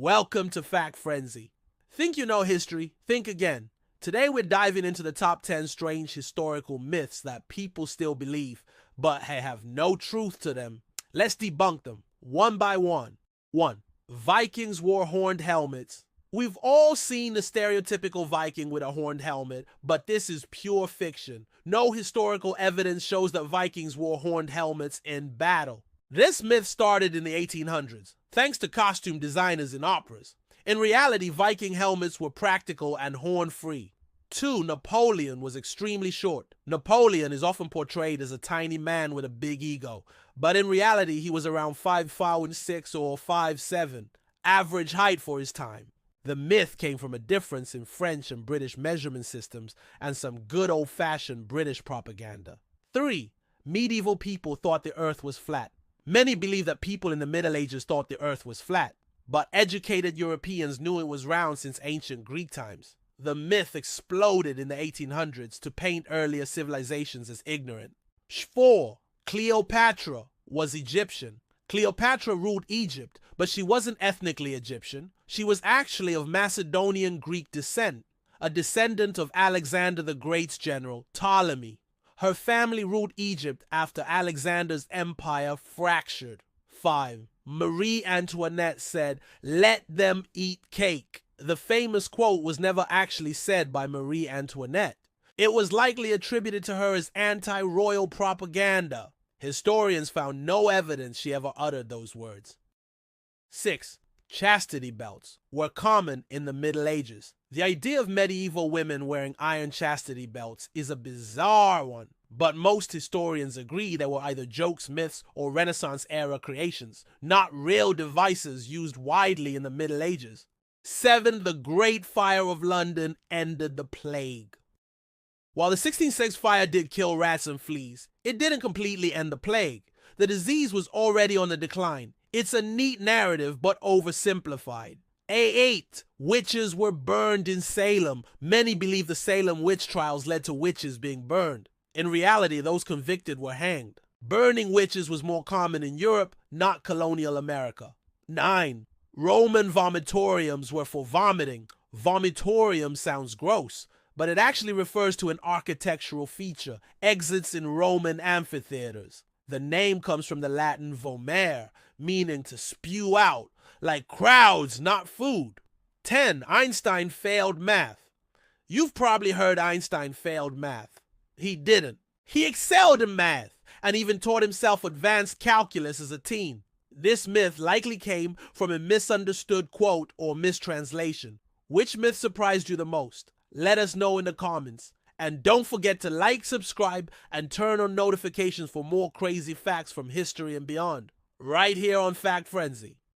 Welcome to Fact Frenzy. Think you know history? Think again. Today we're diving into the top 10 strange historical myths that people still believe, but have no truth to them. Let's debunk them, one by one. 1. Vikings wore horned helmets. We've all seen the stereotypical Viking with a horned helmet, but this is pure fiction. No historical evidence shows that Vikings wore horned helmets in battle. This myth started in the 1800s, thanks to costume designers in operas. In reality, Viking helmets were practical and horn-free. 2. Napoleon was extremely short. Napoleon is often portrayed as a tiny man with a big ego, but in reality he was around 5'6" or 5'7", average height for his time. The myth came from a difference in French and British measurement systems and some good old-fashioned British propaganda. 3. Medieval people thought the earth was flat. Many believe that people in the Middle Ages thought the earth was flat, but educated Europeans knew it was round since ancient Greek times. The myth exploded in the 1800s to paint earlier civilizations as ignorant. 4. Cleopatra was Egyptian. Cleopatra ruled Egypt, but she wasn't ethnically Egyptian. She was actually of Macedonian Greek descent, a descendant of Alexander the Great's general, Ptolemy. Her family ruled Egypt after Alexander's empire fractured. 5. Marie Antoinette said, "Let them eat cake." The famous quote was never actually said by Marie Antoinette. It was likely attributed to her as anti-royal propaganda. Historians found no evidence she ever uttered those words. 6. Chastity belts were common in the Middle Ages. The idea of medieval women wearing iron chastity belts is a bizarre one, but most historians agree they were either jokes, myths, or Renaissance-era creations, not real devices used widely in the Middle Ages. 7. The Great Fire of London ended the plague. While the 1606 fire did kill rats and fleas, it didn't completely end the plague. The disease was already on the decline. It's a neat narrative, but oversimplified. 8. Witches were burned in Salem. Many believe the Salem witch trials led to witches being burned. In reality, those convicted were hanged. Burning witches was more common in Europe, not colonial America. 9. Roman vomitoriums were for vomiting. Vomitorium sounds gross, but it actually refers to an architectural feature, exits in Roman amphitheaters. The name comes from the Latin vomere, meaning to spew out, like crowds, not food. 10. Einstein failed math. You've probably heard Einstein failed math. He didn't. He excelled in math and even taught himself advanced calculus as a teen. This myth likely came from a misunderstood quote or mistranslation. Which myth surprised you the most? Let us know in the comments. And don't forget to like, subscribe, and turn on notifications for more crazy facts from history and beyond. Right here on Fact Frenzy.